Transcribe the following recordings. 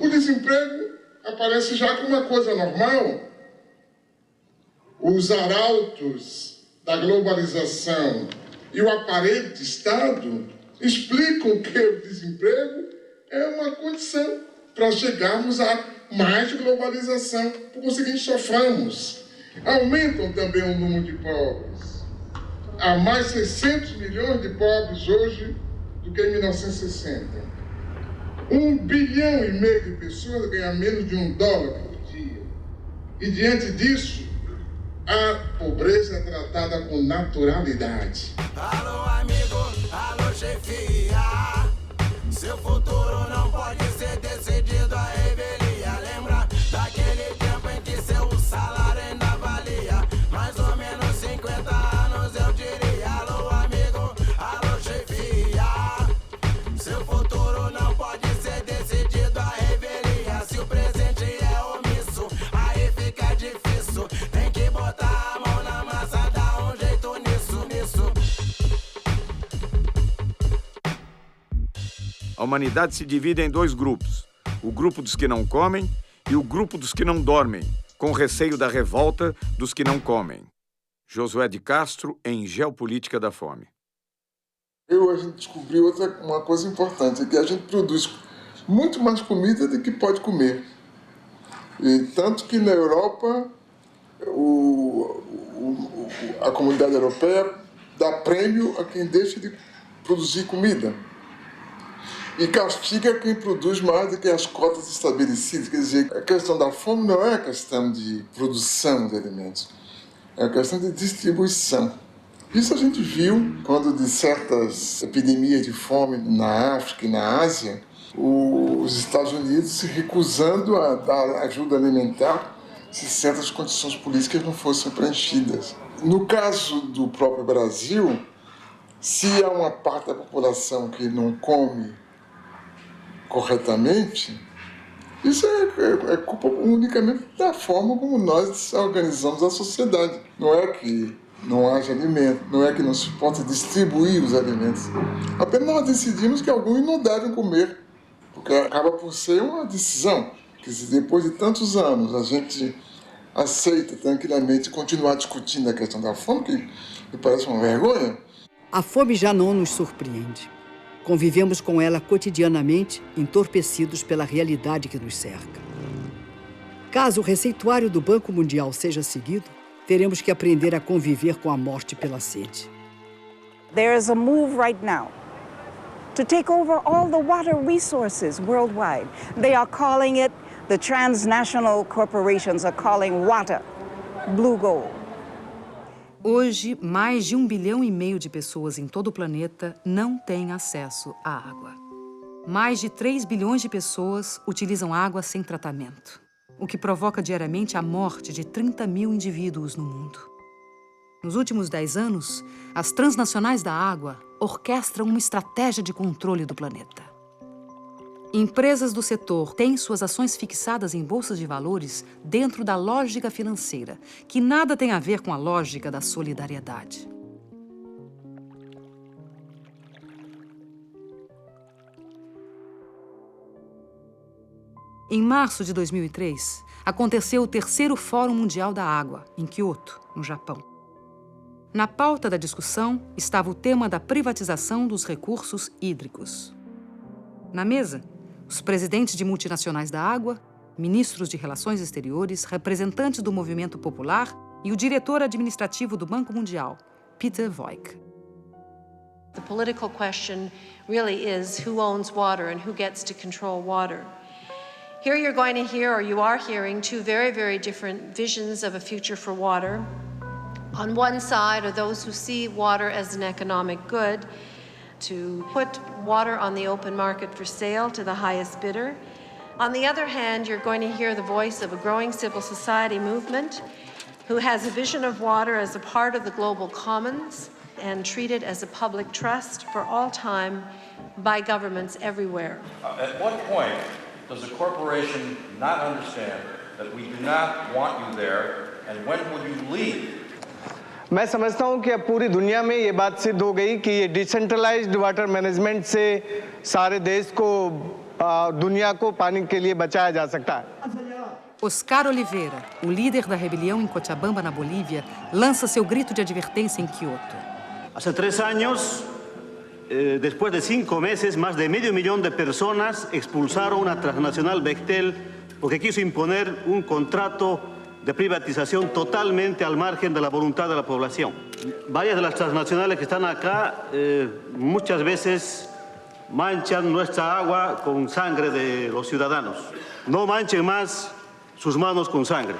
O desemprego aparece já como uma coisa normal. Os arautos da globalização e o aparelho de Estado explicam que o desemprego é uma condição para chegarmos a mais globalização. Por conseguinte, sofremos. Aumentam também o número de pobres. Há mais 600 milhões de pobres hoje do que em 1960. 1,5 bilhão de pessoas ganham menos de $1 por dia. E diante disso, a pobreza é tratada com naturalidade. Alô, amigo, alô, chefia. Seu futuro não pode ser decidido à revelia. Lembra daquele tempo em que seu salário ainda valia mais ou menos 50 anos, eu diria. Alô, amigo, alô, chefia. Seu futuro não pode ser decidido à revelia. Se o presente é omisso, aí fica difícil. Tem que botar a mão na massa, dar um jeito nisso. A humanidade se divide em 2 grupos. O grupo dos que não comem e o grupo dos que não dormem, com receio da revolta dos que não comem. Josué de Castro, em Geopolítica da Fome. A gente descobriu uma coisa importante, é que a gente produz muito mais comida do que pode comer. E tanto que na Europa, a comunidade europeia dá prêmio a quem deixa de produzir comida. E castiga quem produz mais do que as cotas estabelecidas. Quer dizer, a questão da fome não é a questão de produção de alimentos, é a questão de distribuição. Isso a gente viu quando de certas epidemias de fome na África e na Ásia, os Estados Unidos se recusando a dar ajuda alimentar se certas condições políticas não fossem preenchidas. No caso do próprio Brasil, se há uma parte da população que não come corretamente, isso é culpa unicamente da forma como nós organizamos a sociedade. Não é que não haja alimento, não é que não se possa distribuir os alimentos. Apenas nós decidimos que alguns não devem comer, porque acaba por ser uma decisão que, se depois de tantos anos a gente aceita tranquilamente continuar discutindo a questão da fome, que me parece uma vergonha. A fome já não nos surpreende. Convivemos com ela cotidianamente, entorpecidos pela realidade que nos cerca. Caso o receituário do Banco Mundial seja seguido, teremos que aprender a conviver com a morte pela sede. There is a move right now to take over all the water resources worldwide. They are calling it, the transnational corporations are calling water blue gold. Hoje, mais de 1,5 bilhão de pessoas em todo o planeta não têm acesso à água. Mais de 3 bilhões de pessoas utilizam água sem tratamento, o que provoca diariamente a morte de 30 mil indivíduos no mundo. Nos últimos 10 anos, as transnacionais da água orquestram uma estratégia de controle do planeta. Empresas do setor têm suas ações fixadas em bolsas de valores dentro da lógica financeira, que nada tem a ver com a lógica da solidariedade. Em março de 2003, aconteceu o 3º Fórum Mundial da Água, em Kyoto, no Japão. Na pauta da discussão estava o tema da privatização dos recursos hídricos. Na mesa, os presidentes de multinacionais da água, ministros de relações exteriores, representantes do movimento popular e o diretor administrativo do Banco Mundial, Peter Voigt. The political question really is who owns water and who gets to control water. Here you're going to hear, or you are hearing, 2 very, very different visions of a future for water. On one side are those who see water as an economic good, to put water on the open market for sale to the highest bidder. On the other hand, you're going to hear the voice of a growing civil society movement who has a vision of water as a part of the global commons and treated as a public trust for all time by governments everywhere. At what point does a corporation not understand that we do not want you there, and when will you leave? मैं समझता हूं कि अब पूरी दुनिया में ये बात सिद्ध हो गई कि ये डिसेंट्रलाइज्ड वाटर मैनेजमेंट से सारे देश को दुनिया को पानी के लिए बचाया जा सकता है। Oscar Oliveira, o líder da rebelião em Cochabamba, na Bolívia, lança seu grito de advertência em Quioto. Hace 3 años, después de 5 meses, más de medio millón de personas expulsaron una transnacional Bechtel porque quiso imponer un contrato de privatización totalmente al margen de la voluntad de la población. Varias de las transnacionales que están acá muchas veces manchan nuestra agua con sangre de los ciudadanos. No manchen más sus manos com sangue.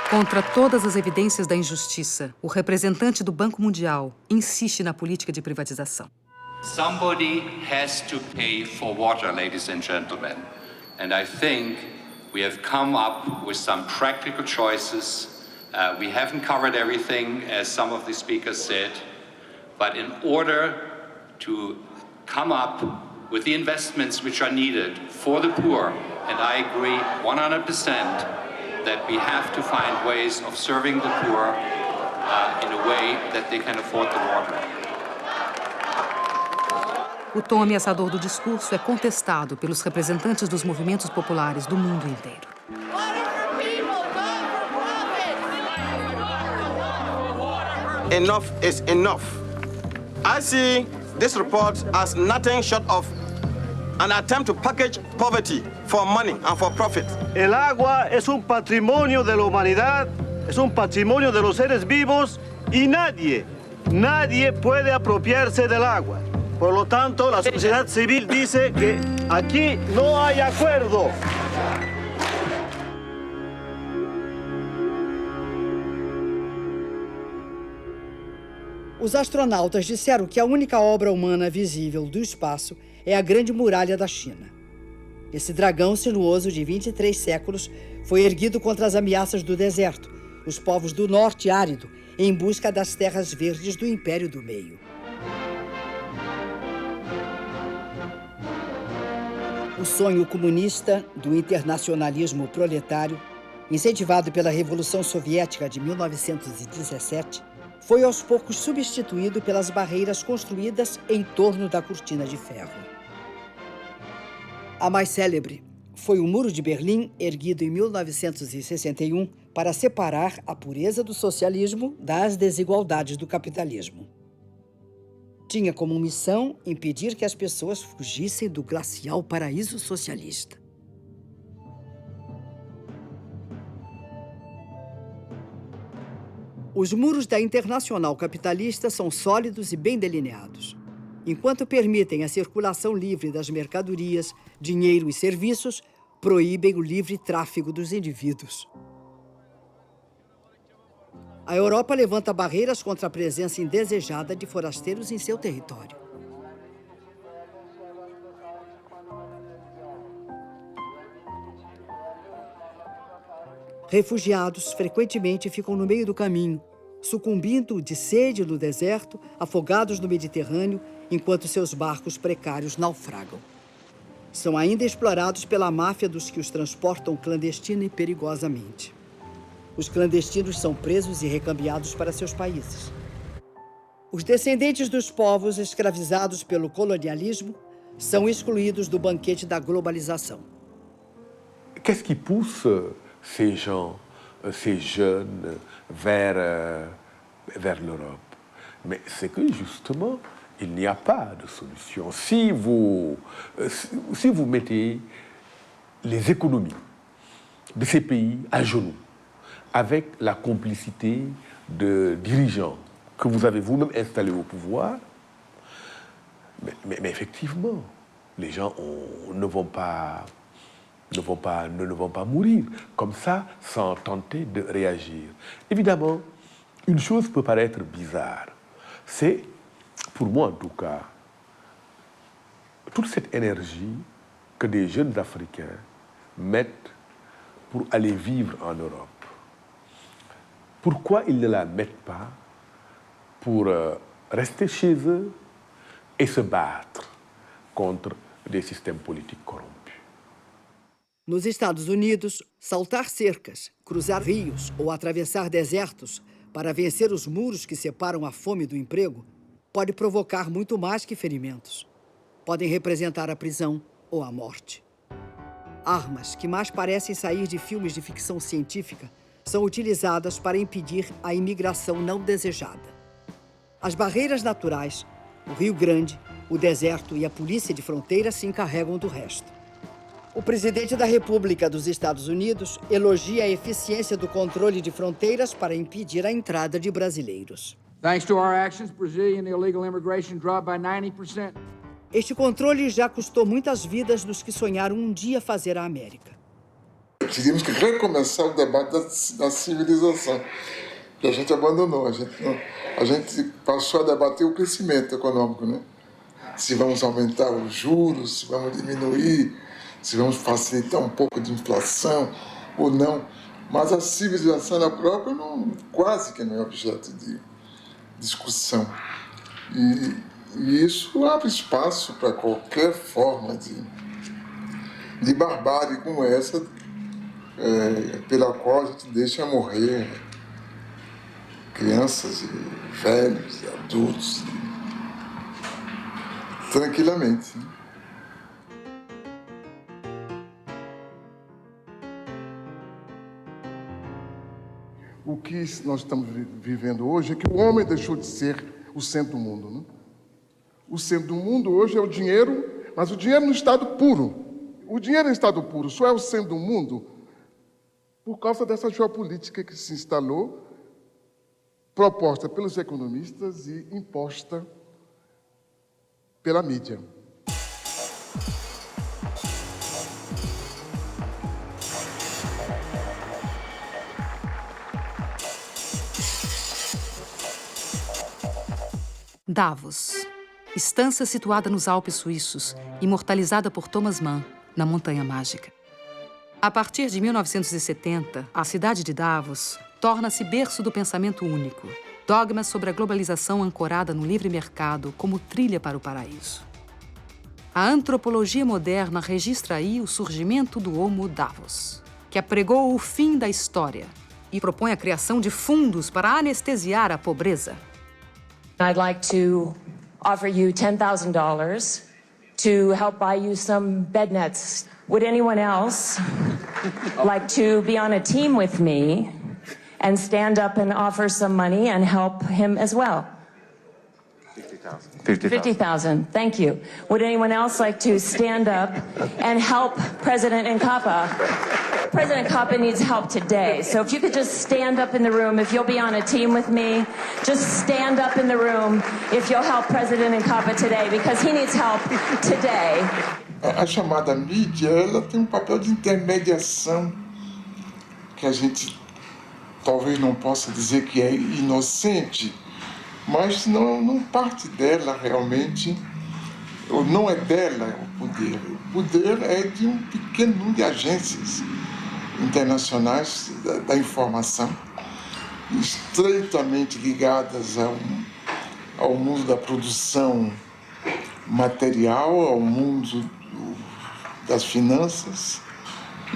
Contra todas as evidências da injustiça, o representante do Banco Mundial insiste na política de privatização. Somebody has to pay for water, ladies and gentlemen. And I think we have come up with some practical choices. We haven't covered everything, as some of the speakers said. But in order to come up with the investments which are needed for the poor, and I agree 100% that we have to find ways of serving the poor in a way that they can afford the water. O tom ameaçador do discurso é contestado pelos representantes dos movimentos populares do mundo inteiro. Enough is enough. I see this report as nothing short of an attempt to package poverty for money and for profit. El agua es un patrimonio de la humanidad, es un patrimonio de los seres vivos y nadie puede apropiarse del agua. Por lo tanto, la sociedad civil dice que aquí no hay acuerdo. Os astronautas disseram que a única obra humana visível do espaço é a Grande Muralha da China. Esse dragão sinuoso de 23 séculos foi erguido contra as ameaças do deserto, os povos do norte árido, em busca das terras verdes do Império do Meio. O sonho comunista do internacionalismo proletário, incentivado pela Revolução Soviética de 1917, foi aos poucos substituído pelas barreiras construídas em torno da cortina de ferro. A mais célebre foi o Muro de Berlim, erguido em 1961 para separar a pureza do socialismo das desigualdades do capitalismo. Tinha como missão impedir que as pessoas fugissem do glacial paraíso socialista. Os muros da Internacional Capitalista são sólidos e bem delineados. Enquanto permitem a circulação livre das mercadorias, dinheiro e serviços, proíbem o livre tráfego dos indivíduos. A Europa levanta barreiras contra a presença indesejada de forasteiros em seu território. Refugiados frequentemente ficam no meio do caminho, sucumbindo de sede no deserto, afogados no Mediterrâneo, enquanto seus barcos precários naufragam. São ainda explorados pela máfia dos que os transportam clandestina e perigosamente. Os clandestinos são presos e recambiados para seus países. Os descendentes dos povos escravizados pelo colonialismo são excluídos do banquete da globalização. Qu'est-ce qui pousse ces gens, ces jeunes vers l'Europe? Mais c'est que justement, il n'y a pas de solution. Si vous mettez les économies de ces pays à genoux, avec la complicité de dirigeants que vous avez vous-même installés au pouvoir, mais effectivement, les gens ne vont pas mourir comme ça sans tenter de réagir. Évidemment, une chose peut paraître bizarre. C'est, pour moi en tout cas, toute cette énergie que des jeunes Africains mettent pour aller vivre en Europe. Pourquoi ils ne la mettent pas pour rester chez eux et se battre contre des systèmes politiques corrompus? Nos Estados Unidos, saltar cercas, cruzar rios ou atravessar desertos para vencer os muros que separam a fome do emprego pode provocar muito mais que ferimentos. podem representar a prisão ou a morte. Armas que mais parecem sair de filmes de ficção científica são utilizadas para impedir a imigração não desejada. As barreiras naturais, o Rio Grande, o deserto e a polícia de fronteira se encarregam do resto. O presidente da República dos Estados Unidos elogia a eficiência do controle de fronteiras para impedir a entrada de brasileiros. Thanks to our actions, Brazilian illegal immigration dropped by 90%. Este controle já custou muitas vidas dos que sonharam um dia fazer a América. Teríamos que recomeçar o debate da civilização, que a gente abandonou. A gente passou a debater o crescimento econômico, né? Se vamos aumentar os juros, se vamos diminuir, se vamos facilitar um pouco de inflação ou não. Mas a civilização na própria quase que não é objeto de discussão. E isso abre espaço para qualquer forma de barbárie como essa, pela qual a gente deixa morrer crianças, e velhos, e adultos, tranquilamente. O que nós estamos vivendo hoje é que o homem deixou de ser o centro do mundo, né? O centro do mundo hoje é o dinheiro, mas o dinheiro no estado puro. O dinheiro em estado puro só é o centro do mundo por causa dessa geopolítica que se instalou, proposta pelos economistas e imposta pela mídia. Davos, estância situada nos Alpes suíços, imortalizada por Thomas Mann, na Montanha Mágica. A partir de 1970, a cidade de Davos torna-se berço do pensamento único, dogmas sobre a globalização ancorada no livre mercado como trilha para o paraíso. A antropologia moderna registra aí o surgimento do Homo Davos, que apregou o fim da história e propõe a criação de fundos para anestesiar a pobreza. I'd like to offer you $10,000 to help buy you some bed nets. Would anyone else like to be on a team with me and stand up and offer some money and help him as well? 50,000. Thank you. Would anyone else like to stand up and help President Nkapa? President Nkapa needs help today. So if you could just stand up in the room, if you'll be on a team with me, just stand up in the room if you'll help President Nkapa today, because he needs help today. A chamada mídia, ela tem um papel de intermediação que a gente talvez não possa dizer que é inocente, mas não parte dela realmente, ou não é dela o poder. O poder é de um pequeno número de agências internacionais da informação, estreitamente ligadas ao mundo da produção material, ao mundo das finanças,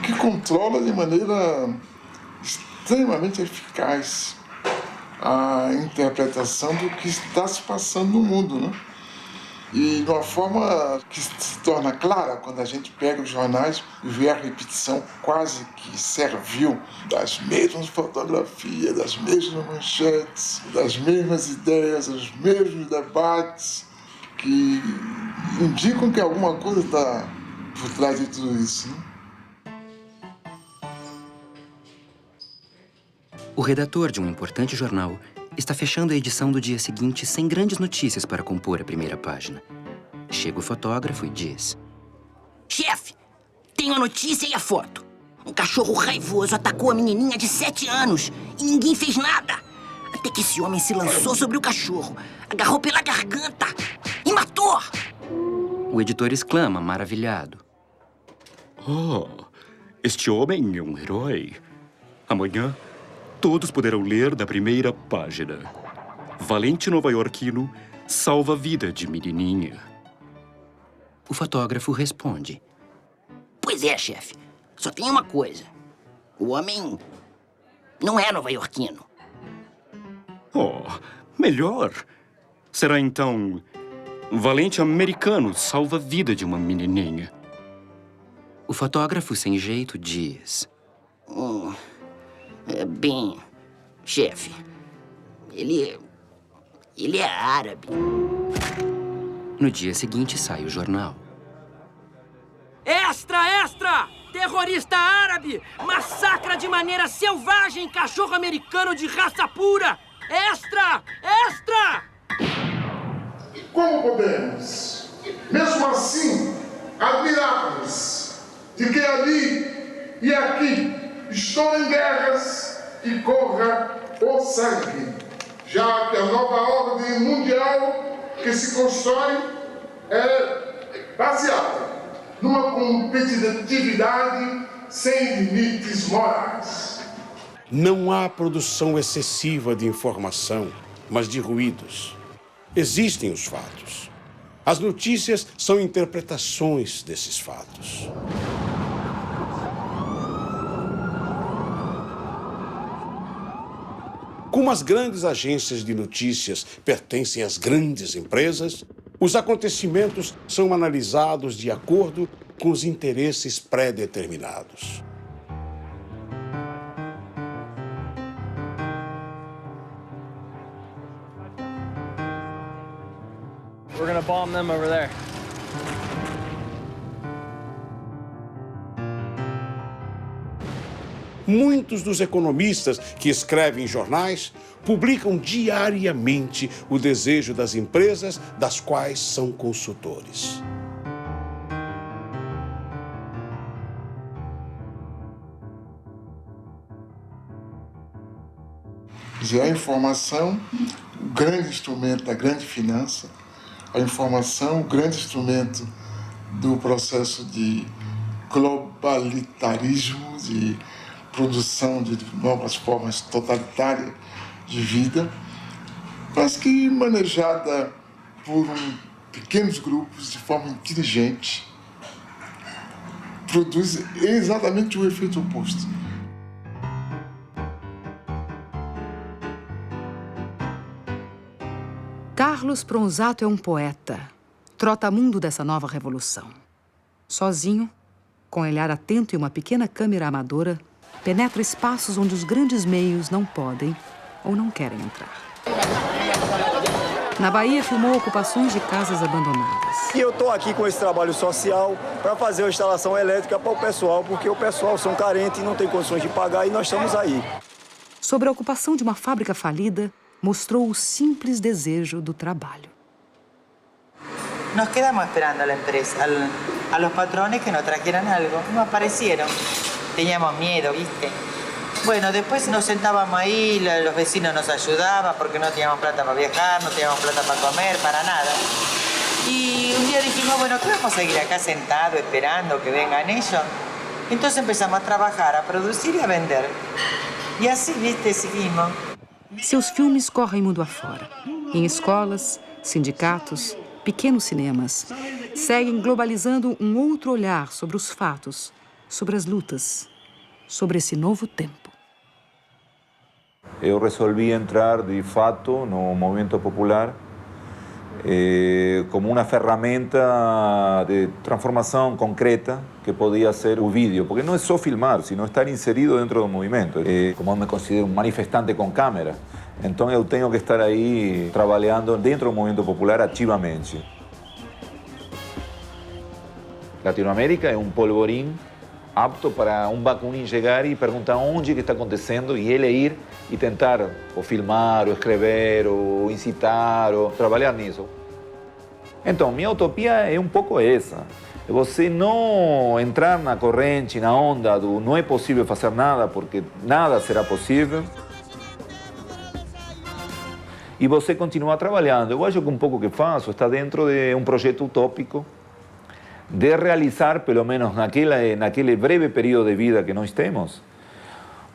que controla de maneira extremamente eficaz a interpretação do que está se passando no mundo, né? E de uma forma que se torna clara quando a gente pega os jornais e vê a repetição quase que servil das mesmas fotografias, das mesmas manchetes, das mesmas ideias, dos mesmos debates, que indicam que alguma coisa está por trás de tudo isso, né? O redator de um importante jornal está fechando a edição do dia seguinte sem grandes notícias para compor a primeira página. Chega o fotógrafo e diz: Chefe, tenho a notícia e a foto. Um cachorro raivoso atacou a menininha de 7 anos e ninguém fez nada. Até que esse homem se lançou sobre o cachorro, agarrou pela garganta e matou. O editor exclama, maravilhado: Oh, este homem é um herói. Amanhã, todos poderão ler da primeira página. Valente nova-iorquino salva a vida de menininha. O fotógrafo responde: Pois é, chefe. Só tem uma coisa. O homem não é nova-iorquino. Oh, melhor. Será então valente americano salva a vida de uma menininha. O fotógrafo sem jeito diz... Bem, chefe, ele é árabe. No dia seguinte sai o jornal. Extra, extra! Terrorista árabe massacra de maneira selvagem cachorro americano de raça pura! Extra! Extra! Como podemos, mesmo assim, admirar-nos de que ali e aqui estão em guerras e corra o sangue, já que a nova ordem mundial que se constrói é baseada numa competitividade sem limites morais. Não há produção excessiva de informação, mas de ruídos. Existem os fatos. As notícias são interpretações desses fatos. Como as grandes agências de notícias pertencem às grandes empresas, os acontecimentos são analisados de acordo com os interesses pré-determinados. We're gonna bomb them over there. Muitos dos economistas que escrevem jornais publicam diariamente o desejo das empresas das quais são consultores. A informação, o grande instrumento da grande finança, a informação, o grande instrumento do processo de globalitarismo, de produção de novas formas totalitárias de vida, mas que manejada por pequenos grupos de forma inteligente, produz exatamente o efeito oposto. Carlos Pronzato é um poeta, trotamundo dessa nova revolução. Sozinho, com olhar atento e uma pequena câmera amadora, penetra espaços onde os grandes meios não podem ou não querem entrar. Na Bahia, filmou ocupações de casas abandonadas. E eu estou aqui com esse trabalho social para fazer uma instalação elétrica para o pessoal, porque o pessoal são carentes e não tem condições de pagar, e nós estamos aí. Sobre a ocupação de uma fábrica falida, mostrou o simples desejo do trabalho. Nos quedamos esperando a la empresa, a los patrones que nos trajeran algo. No aparecieron. Teníamos miedo, ¿viste? Bueno, después nos sentábamos ahí, los vecinos nos ayudaban porque no teníamos plata para viajar, no teníamos plata para comer, para nada. Y un día dijimos, bueno, ¿qué vamos a seguir acá sentados esperando que vengan ellos? Entonces empezamos a trabajar, a producir y a vender. Y así, ¿viste? Seguimos. Seus filmes correm mundo afora. Em escolas, sindicatos, pequenos cinemas, seguem globalizando um outro olhar sobre os fatos, sobre as lutas, sobre esse novo tempo. Eu resolvi entrar de fato no movimento popular como uma ferramenta de transformação concreta que podia ser o vídeo, porque não é só filmar, sino estar inserido dentro do movimento. Como eu me considero um manifestante com câmera, então eu tenho que estar aí trabalhando dentro do movimento popular ativamente. Latinoamérica é um polvorim apto para um Bakunin chegar e perguntar onde que está acontecendo e ele ir e tentar ou filmar, ou escrever, ou incitar, ou trabalhar nisso. Então, minha utopia é um pouco essa. É você não entrar na corrente, na onda do não é possível fazer nada, porque nada será possível. E você continuar trabalhando. Eu acho que um pouco que faço está dentro de um projeto utópico de realizar, pelo menos naquele breve período de vida que nós temos,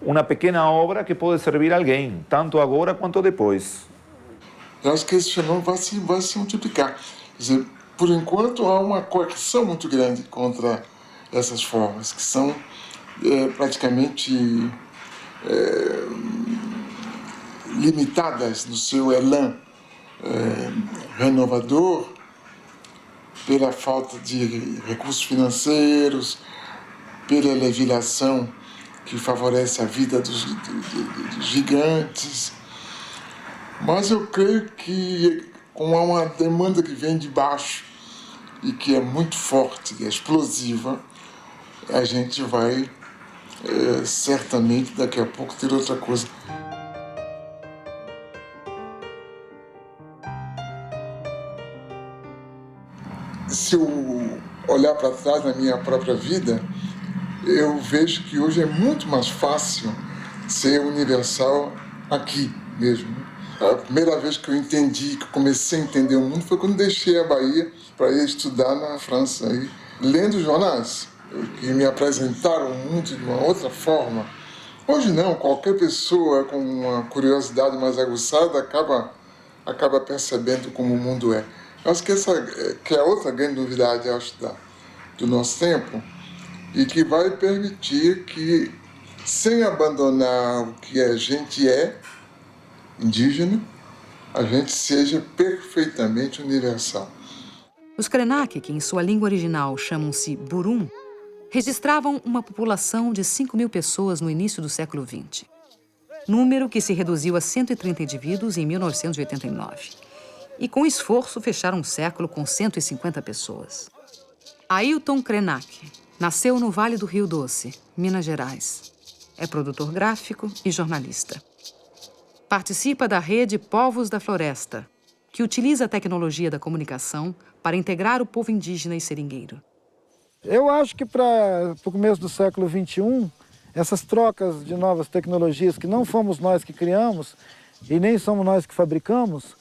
uma pequena obra que pode servir a alguém, tanto agora quanto depois. Eu acho que esse fenômeno vai se multiplicar. Quer dizer, por enquanto, há uma coerção muito grande contra essas formas, que são praticamente limitadas no seu elan renovador pela falta de recursos financeiros, pela legislação que favorece a vida dos gigantes. Mas eu creio que, como há uma demanda que vem de baixo e que é muito forte, é explosiva, a gente vai certamente daqui a pouco ter outra coisa. Se eu olhar para trás na minha própria vida, eu vejo que hoje é muito mais fácil ser universal aqui mesmo. A primeira vez que eu entendi, que eu comecei a entender o mundo, foi quando deixei a Bahia para ir estudar na França, aí, lendo jornais, que me apresentaram o mundo de uma outra forma. Hoje não, qualquer pessoa com uma curiosidade mais aguçada acaba percebendo como o mundo é. Acho que é outra grande novidade, acho, do nosso tempo, e que vai permitir que, sem abandonar o que a gente é, indígena, a gente seja perfeitamente universal. Os Krenak, que em sua língua original chamam-se Burum, registravam uma população de 5.000 pessoas no início do século XX. Número que se reduziu a 130 indivíduos em 1989. E com esforço fecharam um século com 150 pessoas. Ailton Krenak nasceu no Vale do Rio Doce, Minas Gerais. É produtor gráfico e jornalista. Participa da rede Povos da Floresta, que utiliza a tecnologia da comunicação para integrar o povo indígena e seringueiro. Eu acho que para o começo do século XXI, essas trocas de novas tecnologias que não fomos nós que criamos e nem somos nós que fabricamos,